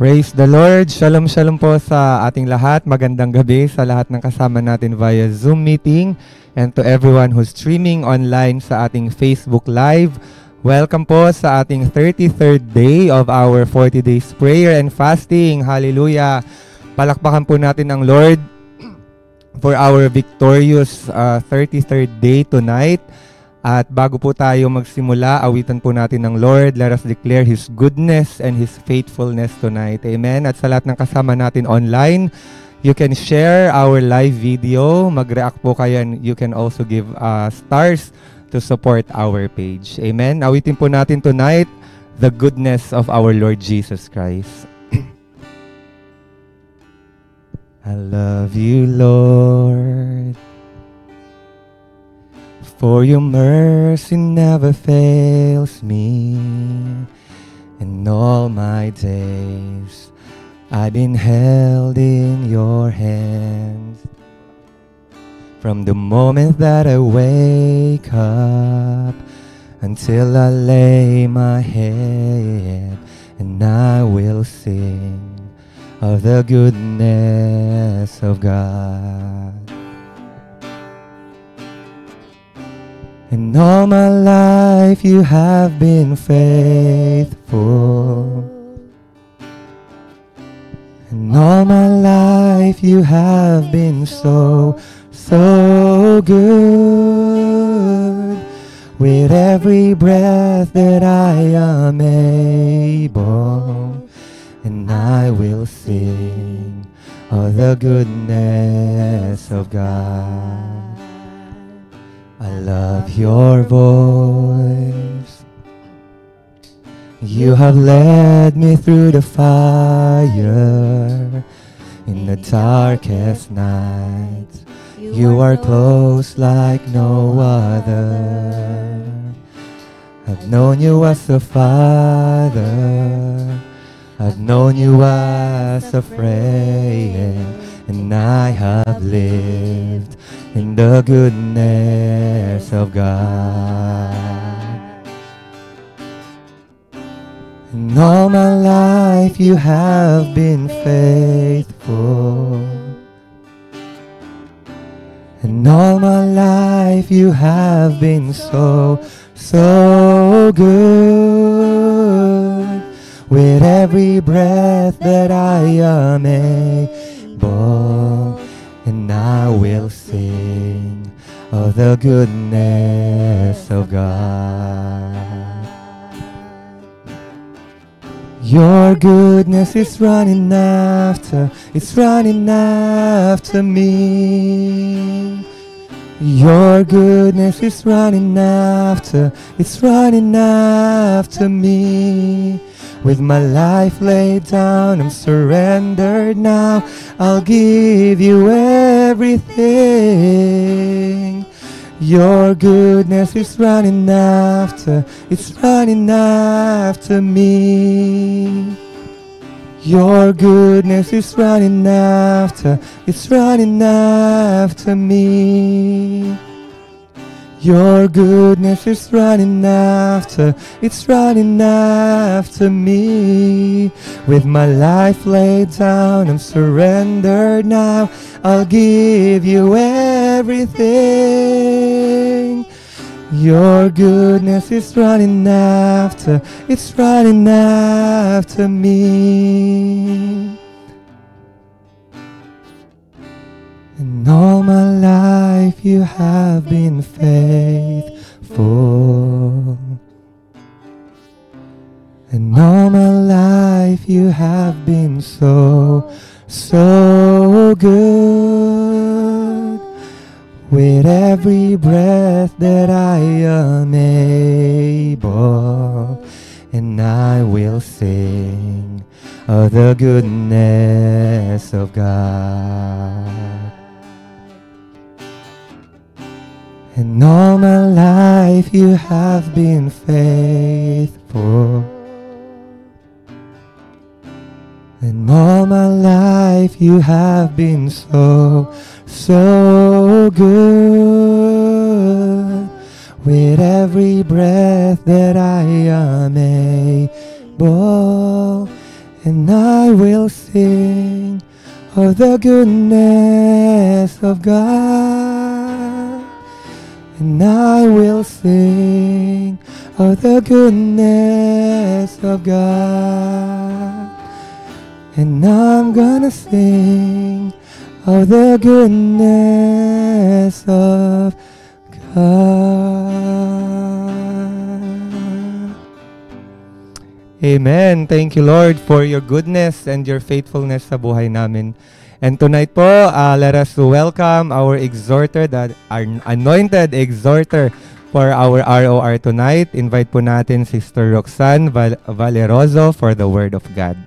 Praise the Lord. Shalom, shalom po sa ating lahat. Magandang gabi sa lahat ng kasama natin via Zoom meeting and to everyone who's streaming online sa ating Facebook Live. Welcome po sa ating 33rd day of our 40 days prayer and fasting. Hallelujah. Palakpakan po natin ang Lord for our victorious 33rd day tonight. At bago po tayo magsimula, awitan po natin ng Lord. Let us declare His goodness and His faithfulness tonight. Amen. At sa lahat ng kasama natin online, you can share our live video. Mag-react po kayo and you can also give stars to support our page. Amen. Awitin po natin tonight the goodness of our Lord Jesus Christ. I love you, Lord. For your mercy never fails me. In all my days, I've been held in your hands. From the moment that I wake up until I lay my head, and I will sing of the goodness of God. And all my life you have been faithful. And all my life you have been so good. With every breath that I am able, and I will sing of the goodness of God. I love your voice. You have led me through the fire. In the darkest nights, you are close like no other. I've known you as a father. I've known you as a friend. And I have lived in the goodness of God. And all my life you have been faithful. And all my life you have been so good. With every breath that I am able, and I will sing of the goodness of God. Your goodness is running after, it's running after me. Your goodness is running after, it's running after me. With my life laid down, I'm surrendered now. I'll give you everything. Your goodness is running after, it's running after me. Your goodness is running after, it's running after me. Your goodness is running after, it's running after me. With my life laid down, I'm surrendered now. I'll give you everything. Your goodness is running after, it's running after me. And all my life you have been faithful. And all my life you have been so good. With every breath that I am able, and I will sing of the goodness of God. And all my life you have been faithful. And all my life you have been so good. With every breath that I am able, and I will sing of the goodness of God, and I will sing of the goodness of God, and I'm gonna sing of the goodness of God. Amen. Thank you, Lord, for your goodness and your faithfulness sa buhay namin. And tonight po, let us welcome our exhorter, our anointed exhorter for our ROR tonight. Invite po natin Sister Roxanne Valeroso for the Word of God.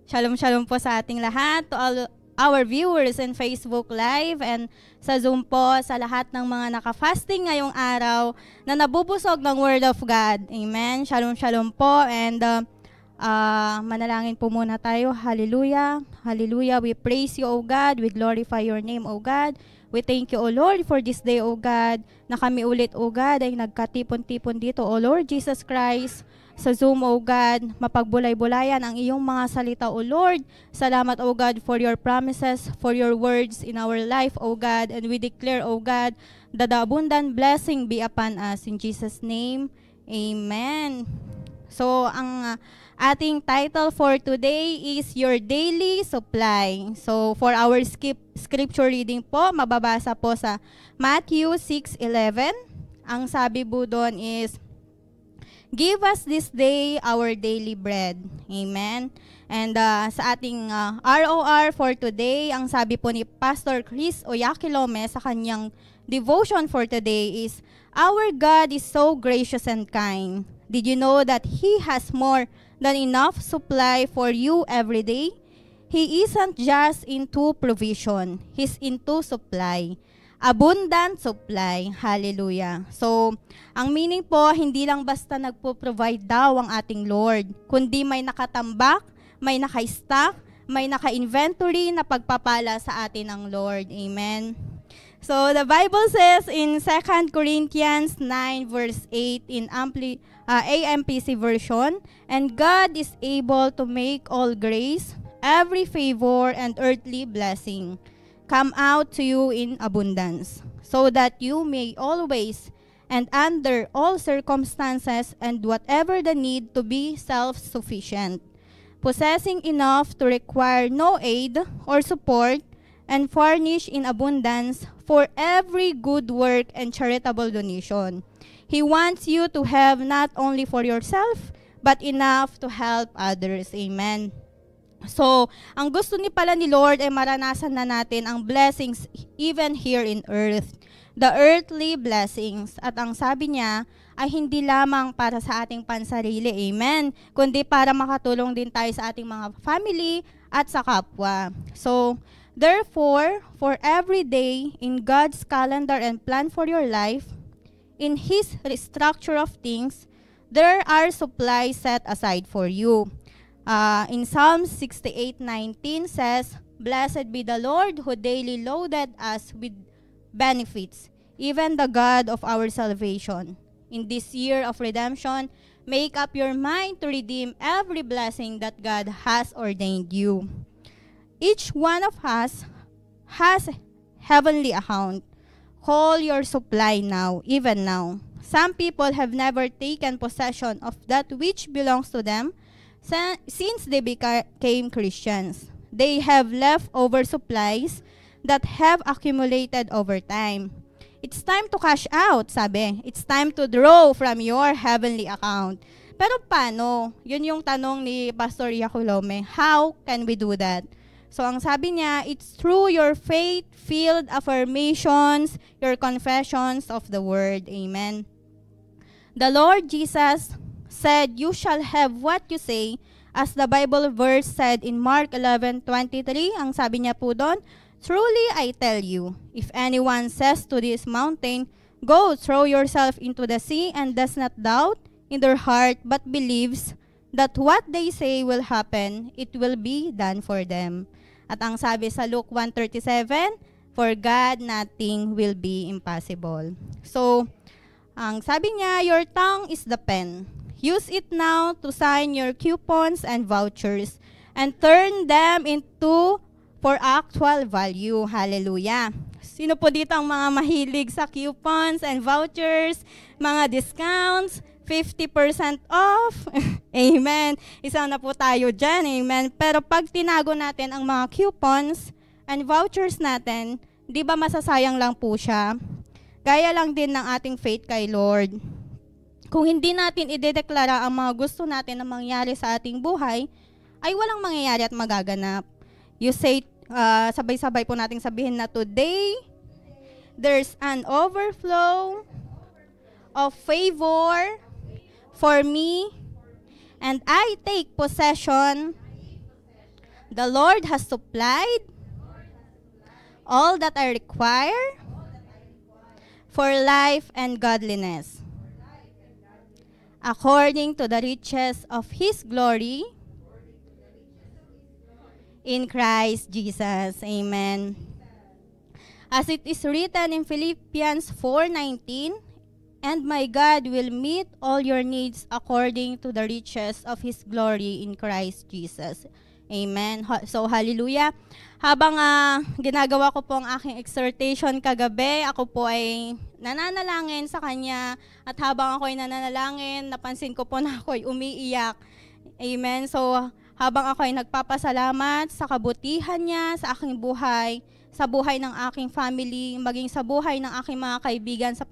Shalom, shalom po sa ating lahat, to all our viewers in Facebook Live and sa Zoom po, sa lahat ng mga naka-fasting ngayong araw na nabubusog ng Word of God. Amen. Shalom, shalom po. And manalangin po muna tayo. Hallelujah. Hallelujah. We praise you, O God. We glorify your name, O God. We thank you, O Lord, for this day, O God, na kami ulit, O God, ay nagkatipon-tipon dito, O Lord Jesus Christ, sa Zoom, O God, mapagbulay-bulayan ang iyong mga salita, O Lord. Salamat, O God, for your promises, for your words in our life, O God. And we declare, O God, that the abundant blessing be upon us. In Jesus' name, Amen. So, ang ating title for today is Your Daily Supply. So, for our scripture reading po, mababasa po sa Matthew 6:11. Ang sabi po doon is, Give us this day our daily bread. Amen. And sa ating ROR for today, ang sabi po ni Pastor Chris Oyakilome sa kanyang devotion for today is, Our God is so gracious and kind. Did you know that He has more than enough supply for you every day? He isn't just into provision. He's into supply. Abundant supply. Hallelujah. So, ang meaning po, hindi lang basta nagpo-provide daw ang ating Lord, kundi may nakatambak, may naka-stock, may naka-inventory na pagpapala sa atin ng Lord. Amen. So, the Bible says in 2 Corinthians 9 verse 8 in AMPC version, And God is able to make all grace, every favor, and earthly blessing come out to you in abundance, so that you may always and under all circumstances and whatever the need to be self-sufficient, possessing enough to require no aid or support, and furnish in abundance for every good work and charitable donation. He wants you to have not only for yourself, but enough to help others. Amen. So, ang gusto ni pala ni Lord ay maranasan na natin ang blessings even here in earth. The earthly blessings. At ang sabi niya ay hindi lamang para sa ating pansarili, amen, kundi para makatulong din tayo sa ating mga family at sa kapwa. So, therefore, for every day in God's calendar and plan for your life, in His structure of things, there are supplies set aside for you. In Psalm 68:19 says, Blessed be the Lord who daily loaded us with benefits, even the God of our salvation. In this year of redemption, make up your mind to redeem every blessing that God has ordained you. Each one of us has a heavenly account. Call your supply now, even now. Some people have never taken possession of that which belongs to them since they became Christians. They have leftover supplies that have accumulated over time. It's time to cash out, sabi. It's time to draw from your heavenly account. Pero paano? Yun yung tanong ni Pastor Yakulome. How can we do that? So ang sabi niya, it's through your faith-filled affirmations, your confessions of the word. Amen. The Lord Jesus said, you shall have what you say, as the Bible verse said in Mark 11:23. Ang sabi niya po doon, truly I tell you, if anyone says to this mountain, go, throw yourself into the sea, and does not doubt in their heart, but believes that what they say will happen, it will be done for them. At ang sabi sa Luke 1:37, for God nothing will be impossible. So, ang sabi niya, your tongue is the pen. Use it now to sign your coupons and vouchers and turn them into for actual value. Hallelujah. Sino po dito ang mga mahilig sa coupons and vouchers, mga discounts, 50% off? Amen. Isa na po tayo dyan. Amen. Pero pag tinago natin ang mga coupons and vouchers natin, di ba masasayang lang po siya? Gaya lang din ng ating faith kay Lord. Kung hindi natin idedeklara ang mga gusto natin na mangyari sa ating buhay, ay walang mangyayari at magaganap. You say, sabay-sabay po nating sabihin na today, there's an overflow of favor for me, and I take possession. The Lord has supplied all that I require for life and godliness, according to the riches of His glory in Christ Jesus. Amen. As it is written in Philippians 4:19, and my God will meet all your needs according to the riches of His glory in Christ Jesus. Amen. So, hallelujah. Habang ginagawa ko po ang aking exhortation kagabi, ako po ay nananalangin sa Kanya. At habang ako ay nananalangin, napansin ko po na ako ay umiiyak. Amen. So, habang ako ay nagpapasalamat sa kabutihan niya sa aking buhay, sa buhay ng aking family, maging sa buhay ng aking mga kaibigan sa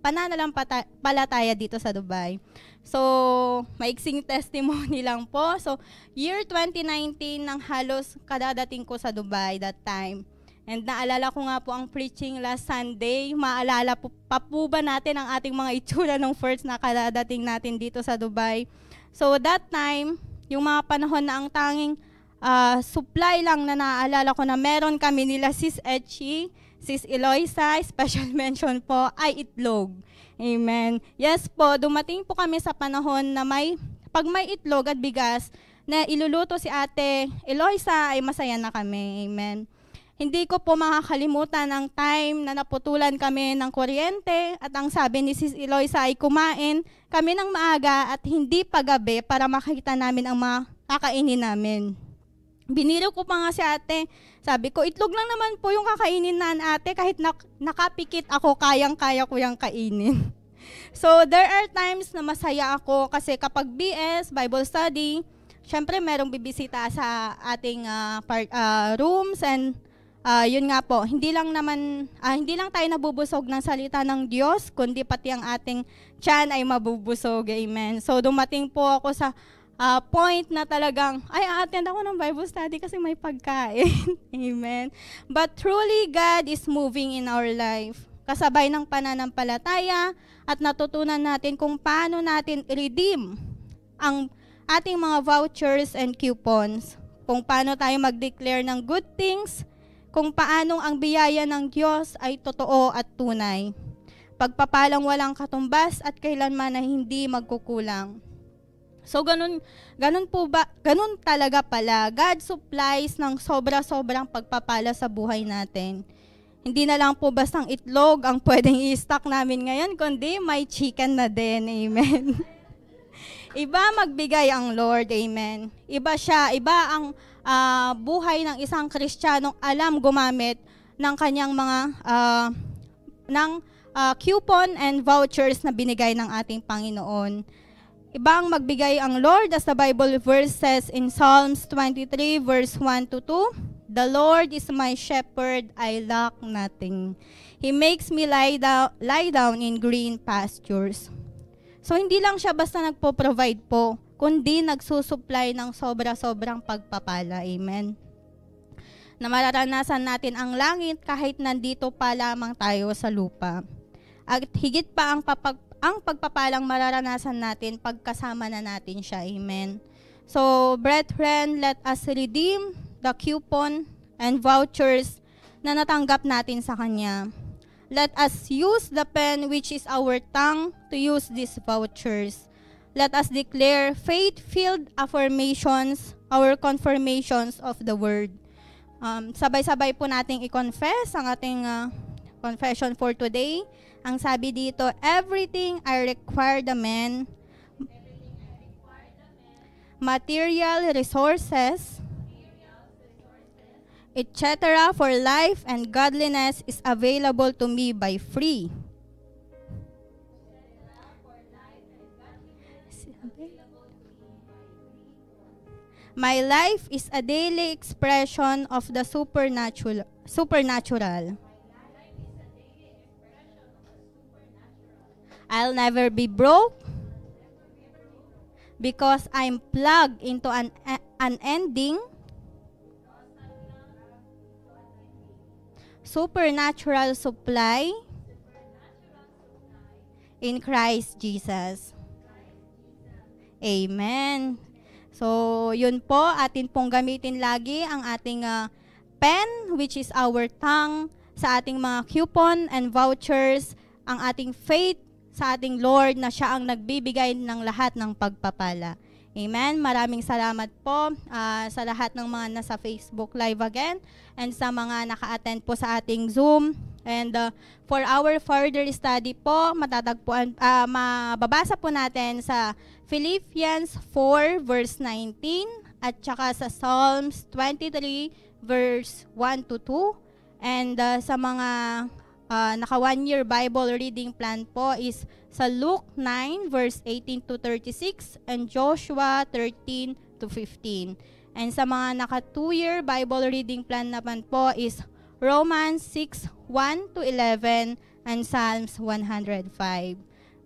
pananampalataya dito sa Dubai. So, maiksing testimony lang po. So, year 2019 nang halos kadadating ko sa Dubai that time. And naalala ko nga po ang preaching last Sunday. Maalala po, pa po ba natin ang ating mga itsura ng first na kadadating natin dito sa Dubai? So, that time, yung mga panahon na ang tanging supply lang na naaalala ko na meron kami nila Sis Etchi, Sis Eloisa, special mention po, ay itlog. Amen. Yes po, dumating po kami sa panahon na pag may itlog at bigas na iluluto si Ate Eloisa, ay masaya na kami. Amen. Hindi ko po makakalimutan ang time na naputulan kami ng kuryente at ang sabi ni Sis Eloisa ay kumain kami ng maaga at hindi pagabi para makita namin ang mga kakainin namin. Biniro ko pa nga si ate. Sabi ko, itlog lang naman po yung kakainin na ate. Kahit nakapikit ako, kayang-kaya ko yung kainin. So, there are times na masaya ako kasi kapag BS, Bible study, syempre merong bibisita sa ating rooms and yun nga po, hindi lang tayo nabubusog ng salita ng Diyos, kundi pati ang ating tiyan ay mabubusog. Amen. So, dumating po ako sa point na talagang, attend ako ng Bible study kasi may pagkain. Amen. But truly, God is moving in our life. Kasabay ng pananampalataya at natutunan natin kung paano natin i-redeem ang ating mga vouchers and coupons. Kung paano tayo mag-declare ng good things, kung paano ang biyaya ng Diyos ay totoo at tunay. Pagpapalang walang katumbas at kailanman na hindi magkukulang. So, ganun talaga pala. God supplies ng sobra-sobrang pagpapala sa buhay natin. Hindi na lang po bastang itlog ang pwedeng i-stock namin ngayon, kundi may chicken na din. Amen. Iba magbigay ang Lord. Amen. Iba ang buhay ng isang Kristiyanong alam gumamit ng kanyang mga coupon and vouchers na binigay ng ating Panginoon. Ibang magbigay ang Lord, as the Bible verse says in Psalms 23 verse 1 to 2, the Lord is my shepherd, I lack nothing. He makes me lie down in green pastures. So hindi lang siya basta nagpo-provide po, kundi nagsusupply ng sobra-sobrang pagpapala. Amen. na mararanasan natin ang langit kahit nandito pa lamang tayo sa lupa. At higit pa ang pagpapalang mararanasan natin pagkasama na natin siya. Amen. So, brethren, let us redeem the coupon and vouchers na natanggap natin sa Kanya. Let us use the pen which is our tongue to use these vouchers. Let us declare faith-filled affirmations, our confirmations of the Word. Sabay-sabay po nating i-confess ang ating confession for today. Ang sabi dito, everything I require the man, material resources, etc. for life and godliness is available to me by free. My life is a daily expression of the supernatural. I'll never be broke because I'm plugged into an unending supernatural supply in Christ Jesus. Amen. So, yun po, atin pong gamitin lagi ang ating pen, which is our tongue, sa ating mga coupon and vouchers, ang ating faith sa ating Lord na siya ang nagbibigay ng lahat ng pagpapala. Amen. Maraming salamat po sa lahat ng mga nasa Facebook Live again and sa mga naka-attend po sa ating Zoom. And for our further study po, mababasa po natin sa Philippians 4 verse 19 at saka sa Psalms 23 verse 1 to 2. And sa mga naka 1-year Bible reading plan po is sa Luke 9 verse 18 to 36 and Joshua 13 to 15. And sa mga naka 2-year Bible reading plan naman po is Romans 6 1 to 11 and Psalms 105.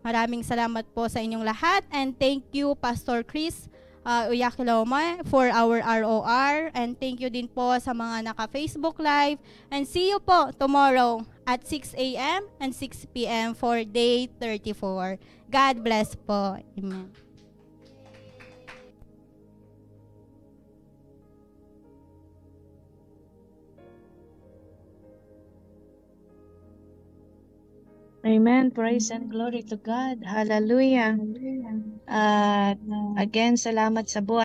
Maraming salamat po sa inyong lahat and thank you Pastor Chris Uyakiloma for our ROR and thank you din po sa mga naka-Facebook Live and see you po tomorrow at 6 a.m. and 6 p.m. for day 34. God bless po. Amen. Amen. Praise and glory to God. Hallelujah. Again, salamat sa buhay.